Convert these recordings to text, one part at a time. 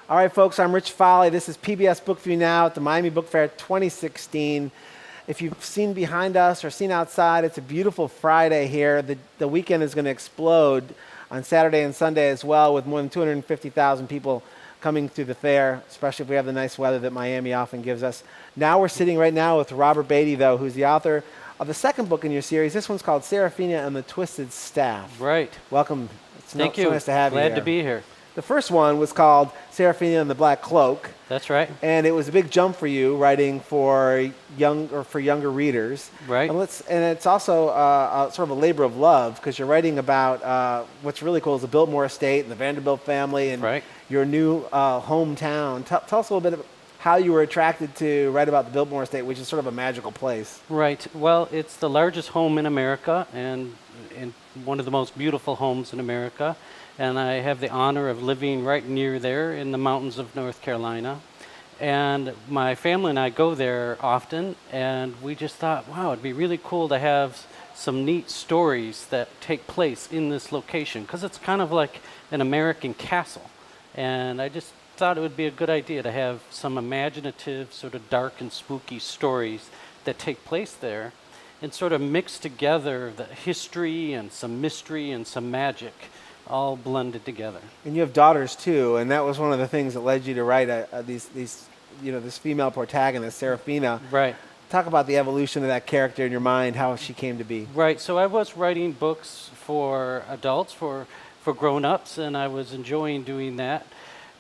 All right, folks, I'm Rich Foley. This is PBS Book View Now at the Miami Book Fair 2016. If you've seen behind us or seen outside, it's a beautiful Friday here. The weekend is going to explode on Saturday and Sunday as well, with more than 250,000 people coming through the fair, especially if we have the nice weather that Miami often gives us. Now we're sitting right now with Robert Beatty, though, who's the author of the second book in your series. This one's called Seraphina and the Twisted Staff. Right. Welcome. Thank you. So nice to have you here. Glad to be here. The first one was called Seraphina and the Black Cloak. That's right. And it was a big jump for you, writing for younger readers. Right. And it's also sort of a labor of love, because you're writing about what's really cool is the Biltmore Estate and the Vanderbilt family and your new hometown. Tell us a little bit about how you were attracted to write about the Biltmore Estate, which is sort of a magical place. Right. Well, it's the largest home in America and one of the most beautiful homes in America. And I have the honor of living right near there in the mountains of North Carolina. And my family and I go there often, and we just thought, wow, it'd be really cool to have some neat stories that take place in this location, because it's kind of like an American castle. And I just thought it would be a good idea to have some imaginative, sort of dark and spooky stories that take place there, and sort of mix together the history and some mystery and some magic, all blended together. And you have daughters too, and that was one of the things that led you to write this female protagonist, Seraphina. Right. Talk about the evolution of that character in your mind, how she came to be. Right. So I was writing books for adults, for grown-ups, and I was enjoying doing that.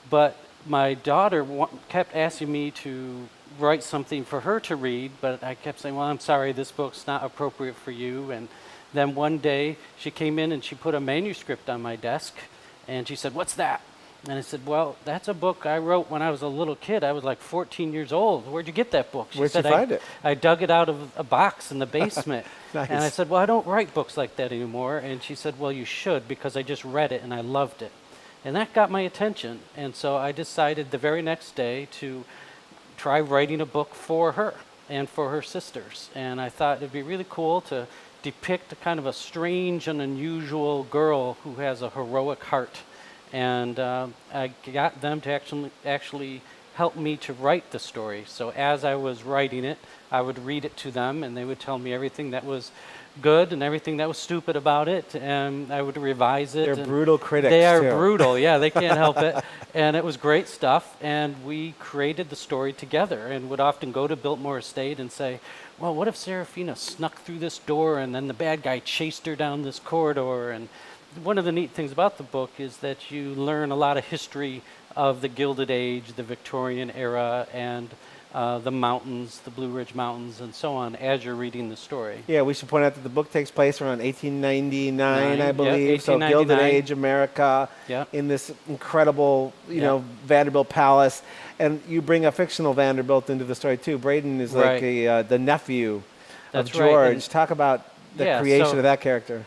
But my daughter kept asking me to write something for her to read, but I kept saying, well, I'm sorry, this book's not appropriate for you. And then one day she came in and she put a manuscript on my desk, and she said, what's that? And I said, well, that's a book I wrote when I was a little kid. I was like 14 years old. Where'd you get that book? Where'd you find it? I dug it out of a box in the basement. Nice. And I said, well, I don't write books like that anymore. And she said, well, you should, because I just read it and I loved it. And that got my attention. And so I decided the very next day to try writing a book for her and for her sisters. And I thought it'd be really cool to depict a kind of a strange and unusual girl who has a heroic heart. And I got them to actually help me to write the story. So as I was writing it, I would read it to them, and they would tell me everything that was good and everything that was stupid about it, and I would revise it. They're brutal critics. They are too. brutal, yeah, they can't help it. And it was great stuff, and we created the story together, and would often go to Biltmore Estate and say, well, what if Seraphina snuck through this door and then the bad guy chased her down this corridor? And one of the neat things about the book is that you learn a lot of history of the Gilded Age, the Victorian era, and the mountains, the Blue Ridge Mountains, and so on, as you're reading the story. Yeah, we should point out that the book takes place around 1899, I believe. Yep, so Gilded Age America, in this incredible, Vanderbilt Palace. And you bring a fictional Vanderbilt into the story, too. Braden is like the nephew of George. Right. Talk about the creation of that character.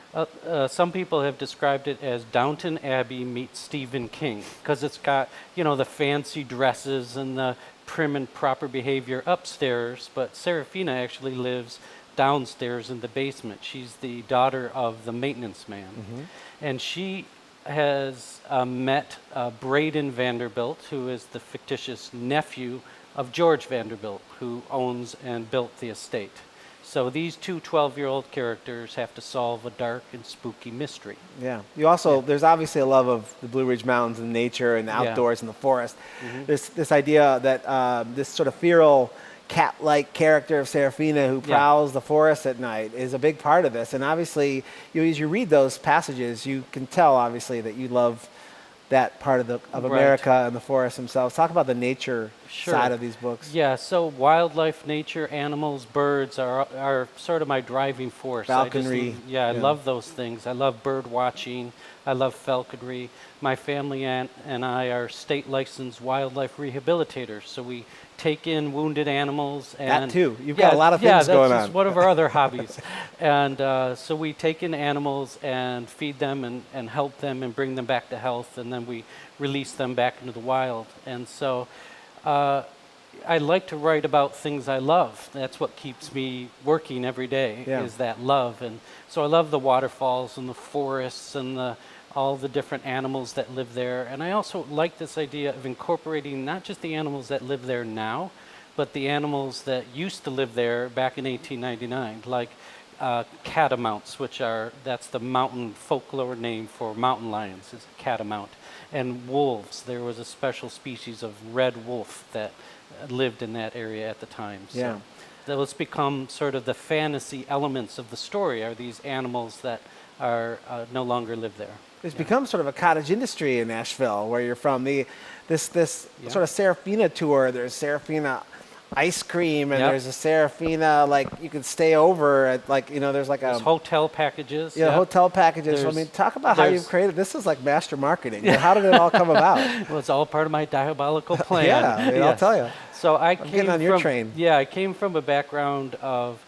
Some people have described it as Downton Abbey meets Stephen King, because it's got, the fancy dresses and the prim and proper behavior upstairs, but Seraphina actually lives downstairs in the basement. She's the daughter of the maintenance man. Mm-hmm. And she has met Braden Vanderbilt, who is the fictitious nephew of George Vanderbilt, who owns and built the estate. So these two 12-year-old characters have to solve a dark and spooky mystery. Yeah. You also, there's obviously a love of the Blue Ridge Mountains and nature and the outdoors and the forest. Mm-hmm. This idea that this sort of feral cat-like character of Seraphina who prowls the forest at night is a big part of this. And obviously, as you read those passages, you can tell, obviously, that you love that part of America and the forests themselves. Talk about the nature side of these books. Yeah, so wildlife, nature, animals, birds are sort of my driving force. Falconry. I love those things. I love bird watching. I love falconry. My family and I are state licensed wildlife rehabilitators, so we take in wounded animals. And that too. You've got a lot of things going on. Yeah, that's one of our other hobbies. And so we take in animals and feed them and help them and bring them back to health, and then we release them back into the wild. And so I like to write about things I love. That's what keeps me working every day, is that love. And so I love the waterfalls and the forests and all the different animals that live there. And I also like this idea of incorporating not just the animals that live there now, but the animals that used to live there back in 1899, like catamounts, that's the mountain folklore name for mountain lions, is catamount. And wolves, there was a special species of red wolf that lived in that area at the time. So Yeah. those become sort of the fantasy elements of the story, are these animals that are no longer live there. It's become sort of a cottage industry in Nashville, where you're from. This Yeah. sort of Serafina tour. There's Serafina ice cream, and Yep. there's a Serafina, like, you can stay over at, like, there's like There's a hotel packages. yeah, yep. hotel packages. So, I There's- mean, talk about how there's- you've created. This is like master marketing. How did it all come about? Well, it's all part of my diabolical plan. Yeah, I mean, I'll tell you. So I getting came on your from, train. Yeah, I came from a background of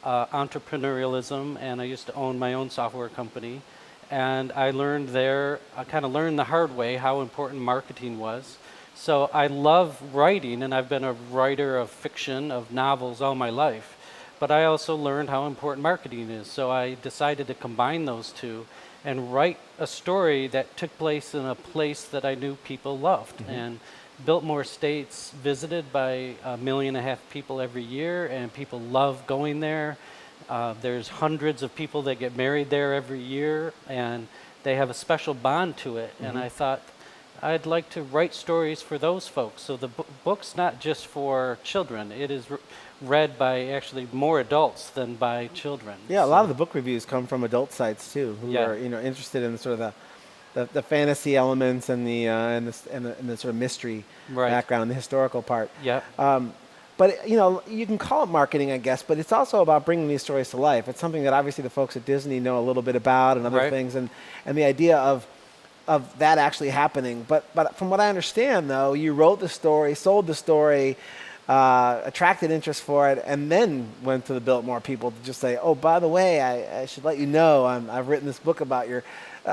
entrepreneurialism, and I used to own my own software company. And I kind of learned the hard way how important marketing was. So I love writing, and I've been a writer of fiction, of novels all my life. But I also learned how important marketing is. So I decided to combine those two and write a story that took place in a place that I knew people loved. And Biltmore Estate's visited by 1.5 million people every year, and people love going there. There's hundreds of people that get married there every year, and they have a special bond to it. And I thought, I'd like to write stories for those folks. So the book's not just for children. It is read by actually more adults than by children. Yeah, a lot of the book reviews come from adult sites too, who Yeah. are interested in sort of the fantasy elements and the sort of mystery Right. background, the historical part. Yep. But you can call it marketing, I guess, but it's also about bringing these stories to life. It's something that obviously the folks at Disney know a little bit about, and other Right. things, and the idea of that actually happening. But from what I understand, though, you wrote the story, sold the story, attracted interest for it, and then went to the Biltmore people to just say, oh, by the way, I should let you know I've written this book about your.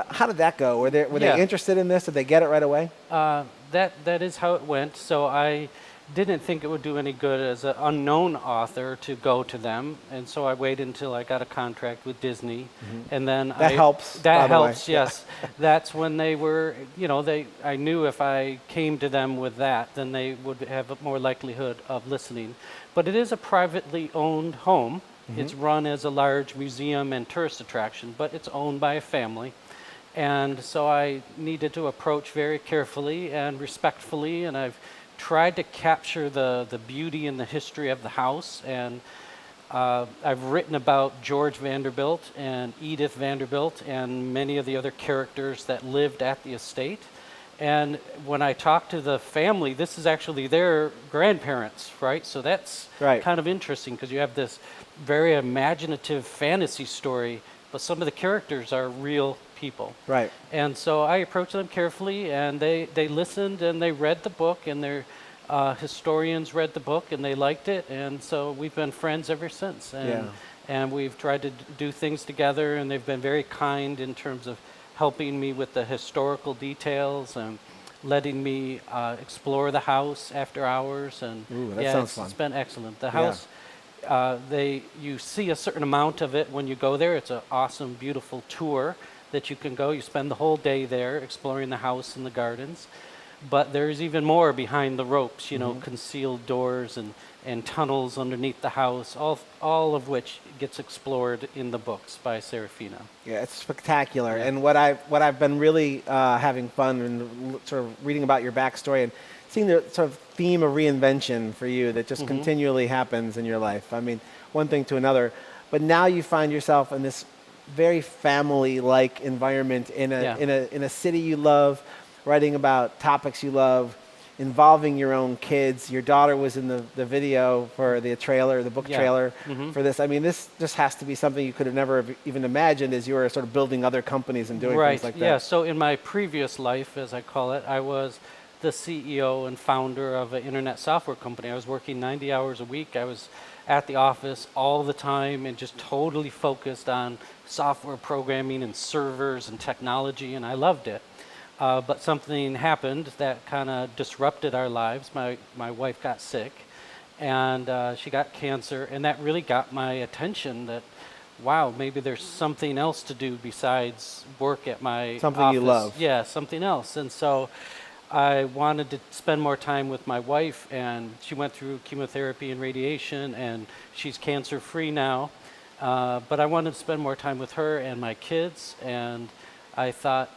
How did that go? Were they Yeah. interested in this? Did they get it right away? That is how it went. So I didn't think it would do any good as an unknown author to go to them, and so I waited until I got a contract with Disney, and then That helps, by That the way. helps, yes. That's when they were, I knew if I came to them with that, then they would have a more likelihood of listening. But it is a privately owned home. It's run as a large museum and tourist attraction, but it's owned by a family. And so I needed to approach very carefully and respectfully, and I've tried to capture the beauty and the history of the house. And I've written about George Vanderbilt and Edith Vanderbilt and many of the other characters that lived at the estate. And when I talk to the family, this is actually their grandparents, right? So that's Right. kind of interesting, because you have this very imaginative fantasy story, but some of the characters are real people. Right. And so I approached them carefully, and they listened, and they read the book, and their historians read the book, and they liked it, and so we've been friends ever since. And we've tried to do things together, and they've been very kind in terms of helping me with the historical details and letting me explore the house after hours. And Ooh, that sounds fun. It's been excellent. The house, you see a certain amount of it when you go there. It's an awesome, beautiful tour that you can go. You spend the whole day there exploring the house and the gardens. But there's even more behind the ropes, concealed doors and tunnels underneath the house, all of which gets explored in the books by Serafina. Yeah, it's spectacular. And what I've been really having fun and sort of reading about your backstory and seeing the sort of theme of reinvention for you that just continually happens in your life. I mean, one thing to another, but now you find yourself in this very family-like environment in a city you love, writing about topics you love, involving your own kids. Your daughter was in the video for the trailer, the book trailer for this. I mean, this just has to be something you could have never even imagined as you were sort of building other companies and doing things like that. Yeah, so in my previous life, as I call it, I was the CEO and founder of an internet software company. I was working 90 hours a week. I was at the office all the time and just totally focused on software programming and servers and technology, and I loved it. But something happened that kind of disrupted our lives. My wife got sick, and she got cancer, and that really got my attention that wow, maybe there's something else to do besides work at my Something you office. love. Yeah, something else. And so I wanted to spend more time with my wife, and she went through chemotherapy and radiation, and she's cancer-free now. But I wanted to spend more time with her and my kids, and I thought,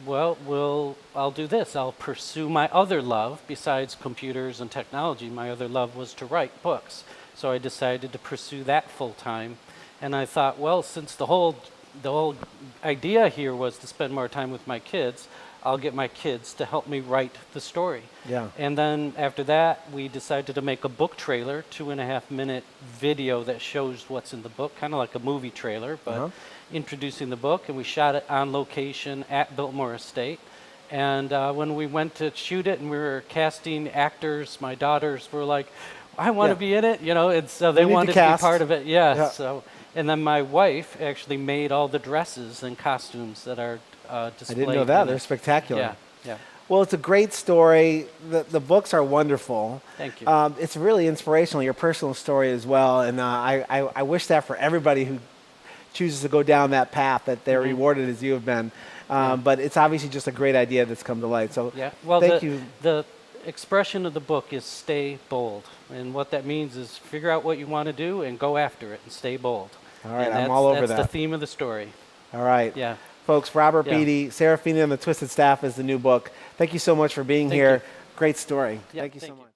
well, I'll do this. I'll pursue my other love besides computers and technology. My other love was to write books. So I decided to pursue that full time. And I thought, well, since the whole idea here was to spend more time with my kids, I'll get my kids to help me write the story. Yeah. And then after that, we decided to make a book trailer, 2.5-minute video that shows what's in the book, kind of like a movie trailer, but introducing the book. And we shot it on location at Biltmore Estate. And when we went to shoot it and we were casting actors, my daughters were like, I want to be in it, and so they wanted to be part of it. Yeah. So, and then my wife actually made all the dresses and costumes that are displayed. I didn't know that. They're spectacular. Yeah, yeah. Well, it's a great story. The books are wonderful. Thank you. It's really inspirational, your personal story as well. And I wish that for everybody who chooses to go down that path, that they're rewarded as you have been. But it's obviously just a great idea that's come to light. So well, thank you. The expression of the book is stay bold. And what that means is figure out what you want to do and go after it and stay bold. All right, and I'm all over that. That's the theme of the story. All right. Yeah. Folks, Robert Beatty, Serafina and the Twisted Staff is the new book. Thank you so much for being here. You. Great story. Yeah, thank you so much.